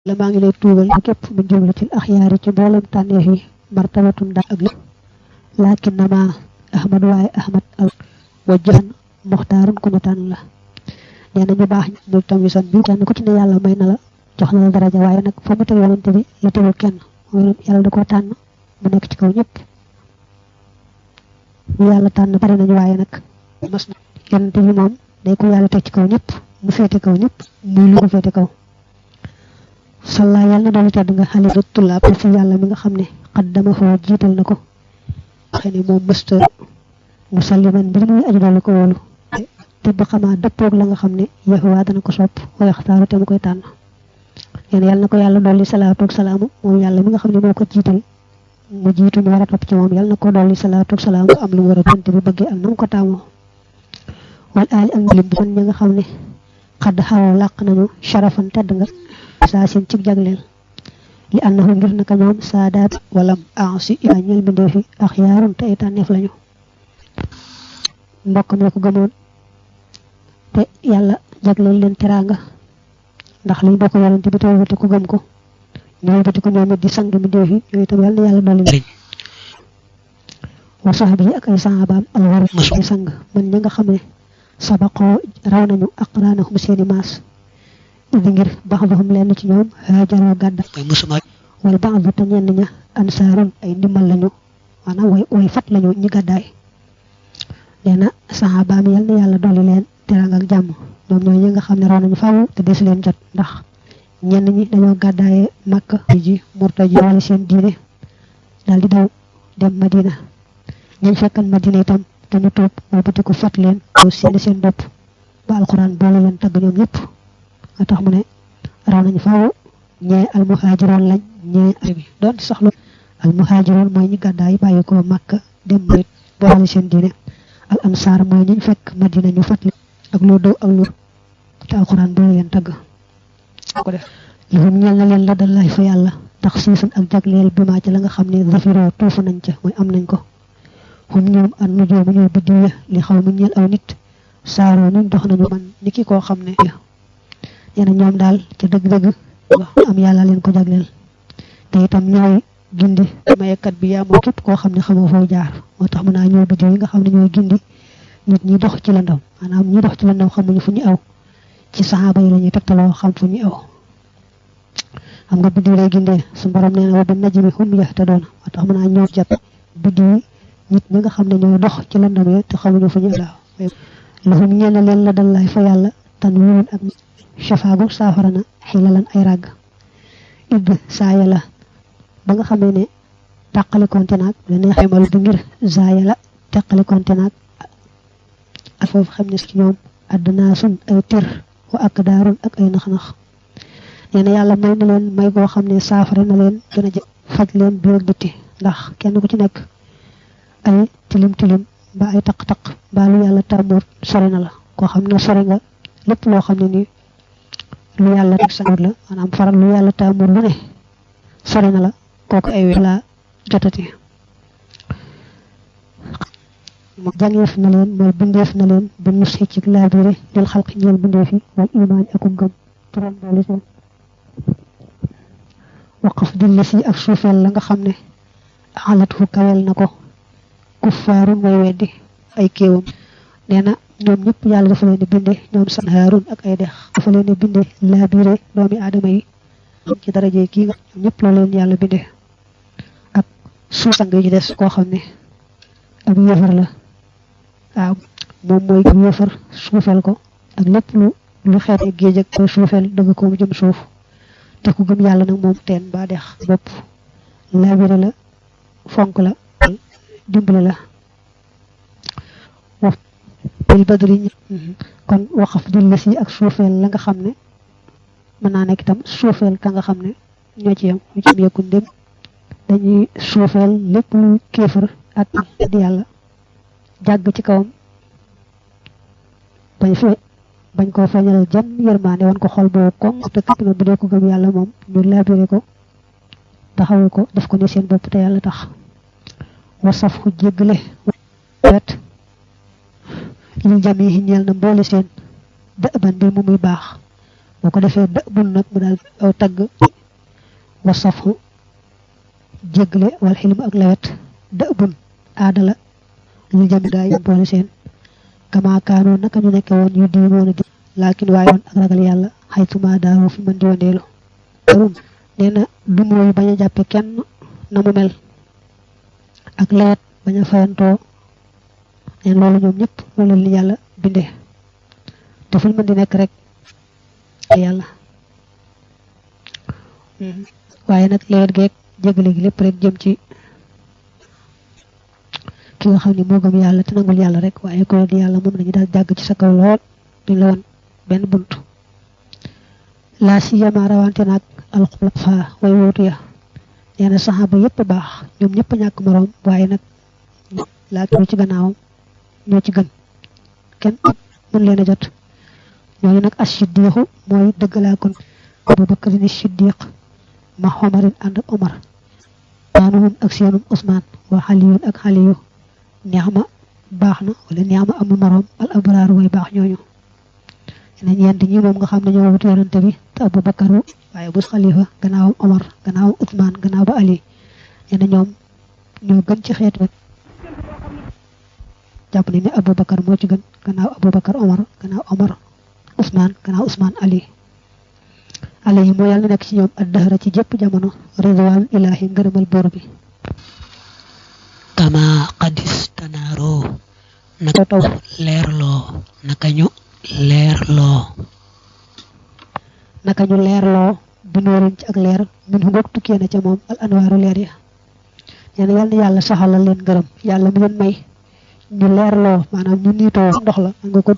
la maa ngi lay tuubal képp mu jumlatil axyaari ci mboolem tànneef yi martabatun da ak lépp laakin nama ahmad waaye ahmad al wajjahan muxtaarun ku ñu tànn la nee na ñu baax ñu tam yu san bi kenn ku ci ne yàlla may na la jox na la daraja waaye nag fa mu teg yonente bi la tegul kenn yàlla da koo tànn mu nekk ci kaw ñëpp ñu yàlla tànn bari nañu waaye nag mas na yonente bi moom day ko yàlla teg ci kaw ñëpp mu féete kaw ñëpp muy lu ko féete kaw salla yàlla na doolu tedd nga xale bi tullaab fi yàlla mi nga xam ne xaddama foo jiital na ko xëy ne moom mësta musalliman mbir muy aju doolu ko wóolu te ba xamaa dëppoog la nga xam ne yahuwaa dana ko sopp waaye xtaaru te mu koy tànn yéen yàlla na ko yàlla dolli salaatu ak salaamu moom yàlla mi nga xam ne moo ko jiital mu jiitu ñu war a topp ci moom yàlla na ko dolli salaatu ak salaamu am lu war a tonte bi bëggee ak na mu ko taamoo wal aali ak mbilim bi man ñi nga xam ne xadd xaw làq nañu sharafan tedd nga saa sin ci jagleel li annahu ngir naka ñoom saadaat walam ansi ila ñel bindee fi ak yaarun te ay tànneef lañu mbokk mi ko gëmoon te yàlla jagleel leen teraanga ndax liñ bokk yonente bi tawbati ko gëm ko ñooy bati ko ñoom it di sang bindee fi yooyu itam yàlla na yàlla dolli leen wa sahbi ak ay sahabaam alwar di sang man ña nga xam ne sabaqoo raw nañu aqraanahum seeni maas idi ngir baxduhum lenn ci ñoom haajaroo gàdda wala baxdu te ñenn ña ansaarun ay ndimbal lañu maanaam way fat lañu ñi gàddaay nee na sahabaam yal na yàlla dolli leen teraanga ak jàmm ñoom ñooy ñi nga xam ne raw nañu faaw te des leen jot ndax ñenn ñi dañoo gàddaaye Makka ji murtaji wala seen diine daal di daw dem Madina ñañ fekkal Madina itam dañu toog moo bëti ko fat leen o seen bopp ba alquran boole leen tagg ñoom ñëpp nga tax mu ne raw nañu faaw ñee almuhaajiroon lañ ñee bi doon soxla almuhaajiroon mooy ñi gàddaay bàyyi ko Makka dem mayit boole seen diine al ansaar mooy ñi fekk Madina ñu fat leen ak lu dow ak lu te alquran boole leen tagg ko def lahum ñeel na leen la dallaay fa yàlla tax siisun ak jagleel bi maa ci la nga xam ne zafiroo tuufu nañ ca mooy am nañ ko hum ñoom an nujoomu ñooy biddiw ya li xaw mu ñeel aw nit saaroo ñu dox nañu man ni ki koo xam ne yéen ñoom daal ca dëgg-dëgg am yàlla leen ko jagleel te itam ñooy gindi mayekat bi yaa moo képp koo xam ne xamoo foo jaar moo tax mën naa ñooy biddiw yi nga xam ne ñooy gindi nit ñi dox ci lëndëm maanaam ñi dox ci lëndëm xamuñu fu ñu aw ci saxaaba yi la ñuy tegtaloo xam fu ñu aw xam nga biddiw lay gindee su borom nee na wa bin najmi hum yahtadoon moo tax mën naa ñoo jot biddiw yi nit ñi nga xam ne ñooy dox ci lëndëm yi te xamuñu fu ñu aw lahum ñeel na leen la dallaay fa yàlla tan wulun ak shafaagu saafara na xilalan ay ràgg idd saaya la ba nga xamee ne tàqalikonte naag la neexee mal du ngir zaaya la teqalikonte naag ak foofu xam ne ci ñoom àdduna sun ay tir wa ak daarun ak ay nax-nax nee na yàlla may na leen may boo xam ne saafara na leen gën a faj leen biir ak bitti ndax kenn ku ci nekk ay tilim ba ay taq-taq ba lu yàlla tàmmoor sori na la koo xam ne sori nga lépp loo xam ne nii lu yàlla teg sangoor la maanaam faral lu yàlla tàmmoor lu ne sori na la kooku ay wér la jotati mo jàngeef na leen mooy bindeef na leen ba nus ci laabire lil xalq ñeel bindeef yi wal imaan akum gëm turam boole seen waqaf dilla si ak suufeel la nga xam ne alat fu kawel na ko kuffaaru mooy weddi ay kéewam nee na ñoom ñëpp yàlla dafa leen di binde ñoom san haarun ak ay dex dafa leen di binde laabire doomi aadama yi ci daraje kii nga ñoom ñëpp la leen yàlla binde ak suuf sang yi ci des koo xam ne ab yéefar la waaw moom mooy yéefar suufeel ko ak lépp lu xeet géej ak koy suufeel dëgg ko mu jëm suuf te ku gëm yàlla nag moom teen ba dex bopp laabire la fonk la dimbali la wax bil badri kon waxaf dil la si ak suufeel la nga xam ne mën naa nekk itam suufeel ka nga xam ne ñoo ci yam ñu ci am yëkkun dem dañuy suufeel lépp lu kéefar ak di yàlla jàgg ci kawam bañ koo feeñal jëm yërmaande wan ko xol boobu ko te képp na bu dee ko gëm yàlla moom ñu laabire ko taxawu ko def ko ne seen bopp te yàlla tax wasaf ku jéggale wet li jam yi ñeel na mboole seen dë ban bi mu muy baax boo ko defee dë bun nag mu daal aw tagg safu jégle wal xilmu ak lawet dëbun aadala lu jëm gaay boole seen kama kaanu naka ñu nekke woon yu diimoon di laakin waaye woon ak ragal yàlla xaytuma daawo fi mën di wandeelu nee na du mooy bañ a jàppe kenn na mu mel ak lawet bañ a fayantoo neen loolu ñoom ñëpp loolu li yàlla bindee te fuñ mën di nekk rek yàlla waaye nag lewet geeg jégle gi lépp rek jëm ci ki nga xam ne moo gëm yàlla te nangul yàlla rek waaye ko di yàlla moom dañu daal jàgg ci sa kaw lool duñ la woon benn bunt laa si yama rawante nag alxulafa way wootu ya nee na saxaaba yépp baax ñoom ñëpp ñàkk moroom waaye nag laa ki ci gannaawam ñoo ci gën kenn mën leen a jot ñooñu nag as-siddiqu mooy dëggalaa kon Abu Bakr ni siddiq ma xomarin ànd ak Omar maanuhum ak seenum Usmaan wa xaliyun ak xaliyu neexma baax na wala neexma amul moroom al abraar way baax ñooñu ne ñeent ñi moom nga xam ne ñoo wutu yonante bi te Abu Bakr waaye bus xalifa gannaawam Omar gannaawam Usmaan gannaaw ba Ali ñene ñoom ñoo gën ci xeet wet jàpp ni ne Abu Bakr moo ci gën gannaaw Abu Bakr Omar gannaaw Omar Usmaan gannaaw Usmaan Ali yi moo yàlla nekk ci ñoom ak dahra ci jëpp jamono ridwaan ilaahi ngërëmal boor bi kama qadis tanaaroo naka taw leerloo naka ñu leerloo bi noorin ci ak leer min hu ngoog tukkee na ca moom al anwaaru leer ya nee na yàlla saxalal leen ngërëm yàlla mi leen may ñu leerloo maanaam ñu niitoo ndox la nga ko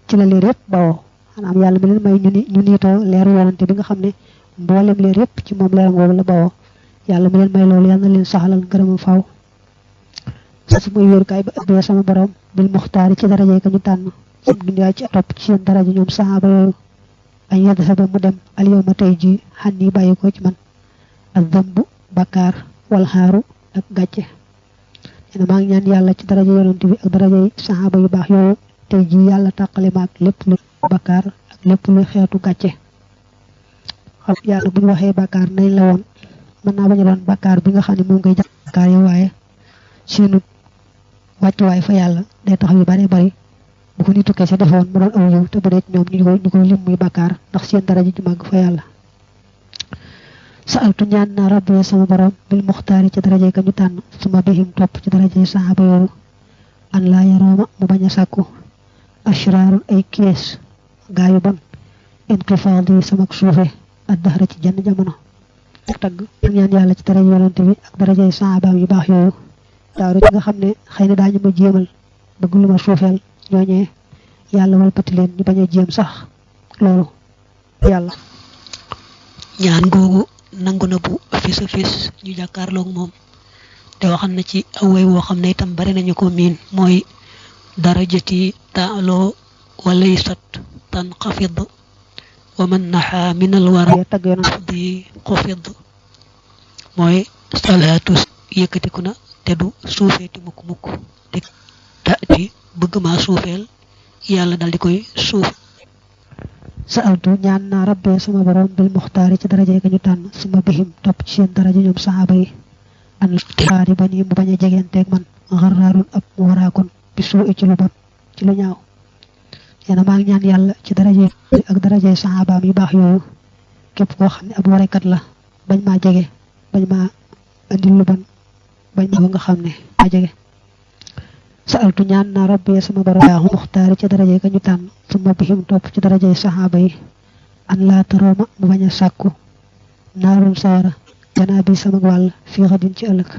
ci la leer yëpp bawoo maanaam yàlla mi leen may ñu niitoo leeru yonante bi nga xam ne mboolem leer yëpp ci moom leeram boobu la bawoo yàlla mi leen may loolu yàlla na leen saxalal ngërëmam faaw sa su muy wéerukaay ba ëbbee sama borom bil muxtaari ci daraje ka ñu tànn ci dunyaa ci topp ci seen daraja ñoom saxaaba yooyu ay yedd sa ba mu dem al yawma tey ji xan yi bàyyi ko ci man ak dambu bakkaar wal xaaru ak gàcce nee maa ngi ñaan yàlla ci daraja yonante bi ak daraja yi saxaaba yu baax yooyu tey ji yàlla tàqale ma ak lépp lu bakkaar ak lépp lu xeetu gàcce xam yàlla bu ñu waxee bakkaar nañ la woon mën naa bañ a doon bakkaar bi nga xam ne moom ngay jàpp bakkaar yi waaye seenu wàccuwaay fa yàlla day tax yu bari bari bu ko nitu kese defoon mu doon aw yiw te bu dee ñoom ñu koy lim muy bakkaar ndax seen daraja ju màgg fa yàlla sa'altu ñaan naa rabbi sama borom bil muxtaari ci daraja ka ñu tànn suma bihim topp ci daraja saxaaba yooyu an laa yarooma mu bañ a sàkku ashraarun ay kees gaa yu bon inqifaadi sama suufe ak daxara ci jenn jamono ak tagg ñaan yàlla ci daraja yonante bi ak daraja saxaabaam yu baax yooyu daaru ci nga xam ne xëy na daañu ma jéemal bëgg lu ma suufeel ñooñee yàlla walpati leen ñu bañ a jéem sax loolu yàlla ñaan googu nangu na bu fis a fis ñu jàkkaarloog moom te waxam na ci away woo xam ne itam bari nañu ko miin mooy darajati taaloo walay sat tan xafid wa man naxa min al wara tagg yoon di xufid mooy salaatu yëkkatiku na te du suufeeti mukk te taati bëgg maa suufeel yàlla dal di koy suuf sa'altu ñaan naa rabbee sama borom bil muxtaari ci daraje ka ñu tànn suma bihim topp ci seen daraja ñoom saxaaba yi an xaari ba nii mu bañ a jegenteeg man xarraarun ab mu waraakon bi suu ci lu bon ci lu ñaaw yeena maa ngi ñaan yàlla ci daraje ak daraje saxaabaam yu baax yooyu képp koo xam ne ab warekat la bañ maa jege bañ maa andil lu bon bañ ma nga xam ne maa jege sa'altu ñaan naa rabbi sama borom yaa muxtaari ci daraje ka ñu tànn suma bihim topp ci daraje saxaaba yi an laa tarooma mu bañ a sàkku naarum sawara janaa bi sama wàll fii xadin ci ëllëg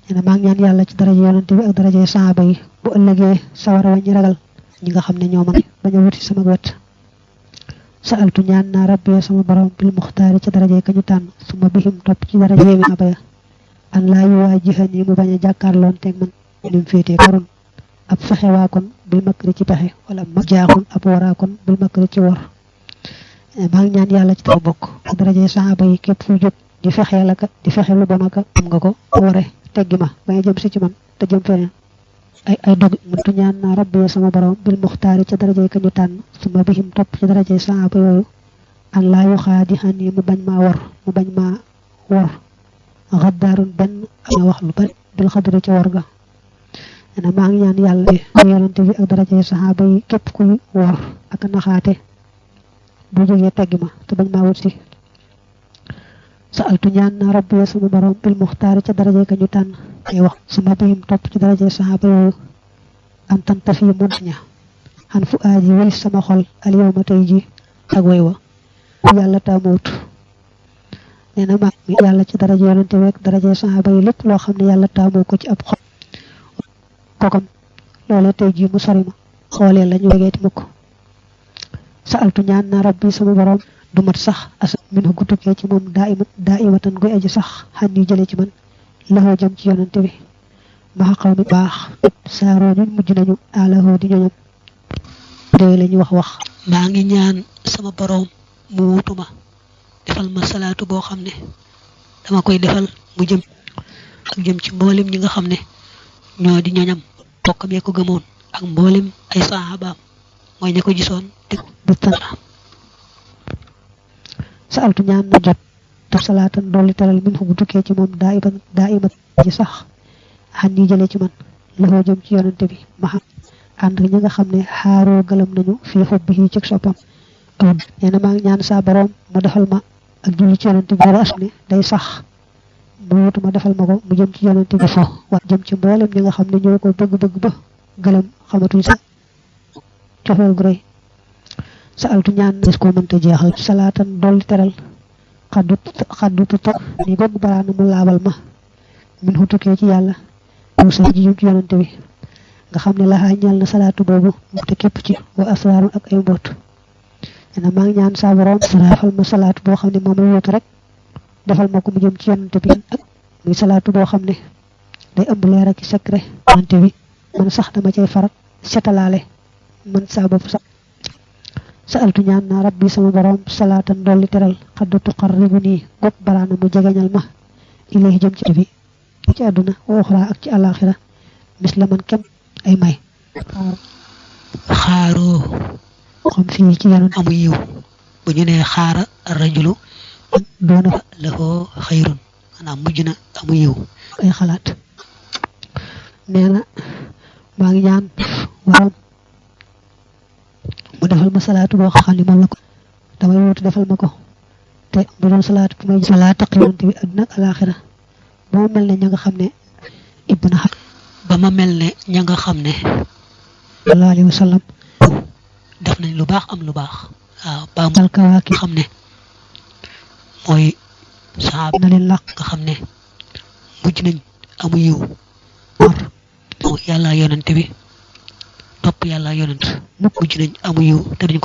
ñene maa ngi ñaan yàlla ci daraje yonante bi ak daraje saxaaba yi bu ëllëgee sawara wañu ragal ñi nga xam ne ñoo man bañ a wuti sama wet sa'altu ñaan naa rabbi sama borom bil muxtaari ci daraje ka ñu tànn suma bihim topp ci daraje saxaaba ya an laa yu waa jihani mu bañ a jàkkaarloon teeg man nim féetee karun ab fexe waa kon bil makri ci pexe wala ma jaaxun ab waraa kon bil makri ci wor maa ngi ñaan yàlla ci taw bokk ak daraje saxaaba yi képp fu jóg di fexe la ka di fexe lu bon aka am nga ko wore teggi ma ba nga jëm si ci man te jëm feneen ay dog muntu ñaan naa rabbi sama borom bil muxtaari ci daraje ka ñu tànn suma bihim topp ci daraje saxaaba yooyu an laa yu xaa di xan yi mu bañ maa wor mu bañ maa wor xaddaarun benn ana wax lu bari bil xadri ci wor ga ana maa ngi ñaan yàlla ko yonante bi ak daraja saxaaba yi képp kuy wor ak naxaate bu jógee teggi ma te bañ maa wut si sa'altu ñaan na rabbi sama borom bil muxtaar ca daraja ka ñu tànn ay wax sama bihim topp ci daraja saxaaba yooyu am tantafi mu ña xan fu aaji wali sama xol al yawma tey ji ak way wa yàlla taamuut nee na ma yàlla ci daraja yonante bi ak daraja saxaaba yi lépp loo xam ne yàlla taamoo ko ci ab xol kokam loolee tey ji mu sori ma xoolee lañu wegeeti mukk sa'altu ñaan na rabbi sama borom du mat sax asa min hu gutukee ci moom daa'imatan goy aji sax xan yu jële ci man laxoo jëm ci yonante bi ma xaw mi baax saaroo ñun mujj nañu alahoo di ñoñam déy lañu wax maa ngi ñaan sama borom mu wutuma defal ma salaatu boo xam ne dama koy defal mu jëm ak jëm ci mboolem ñi nga xam ne ñoo di ñoñam bokkam ya ko gëmoon ak mboolem ay sahabaam mooy ña ko gisoon te bu tan sa'altu ñaan na jot te salaatan dolli teral min fu bu tukkee ci moom daa'imat ji sax xan yi jële ci man loxoo jëm ci yonante bi ma xam ànd ñi nga xam ne xaaroo gëlam nañu fii xob bi ci soppam nee na maa ngi ñaan saa borom mu defal ma ak julli ci yonante bi dara as ne day sax mu wutu ma defal ma ko mu jëm ci yonante bi fo wa jëm ci mboolem ñi nga xam ne ñoo ko bëgg ba gëlam xamatuñ sax cofeel gu rëy sa'altu ñaan des ko mënta jeexal salaatan dolli teral xaddu tuta ni gog baraana mu laabal ma min xutukee ci yàlla mu sa ji jëm ci yonante bi nga xam ne laxaa ñal na salaatu boobu mu te képp ci wa asraaru ak ay mboot ena maa ngi ñaan saa borom defal ma salaatu boo xam ne moom la wóotu rek defal ma ko mu jëm ci yonante bi ak muy salaatu boo xam ne day ëmb leer ak secret yonante bi man sax dama cay farat setalaale man saa bopp sax sa'altu ñaan na rabbi sama borom salaatan dolli teral xaddu tuqarribu nii gog baraana mu jegeñal ma ilayhi jëm ci bi ci àdduna waxra ak ci alaxira misla man kem ay may xaaroo xam fii ci yanoon amu yiw bu ñu nee xaara rajulu doona fa lahoo xayrun maanaam mujj na amu yiw ay xalaat nee na maa ngi ñaan waram mu defal ma salaatu boo xam ne moom la ko damay wutu defal ma ko te bu doon salaatu bu may salaat ak yonante bi àdduna ak alaxira ba ma mel ne ña nga xam ne ibna ba ma mel ne ña nga xam ne sallallahu alayhi wa sallam def nañ lu baax am lu baax waaw ba mal kawaaki xam ne mooy saab na leen laq nga xam ne mujj nañ amu yiw yàlla yonante bi topp yàlla yonant mujj nañ amu yiw te duñ ko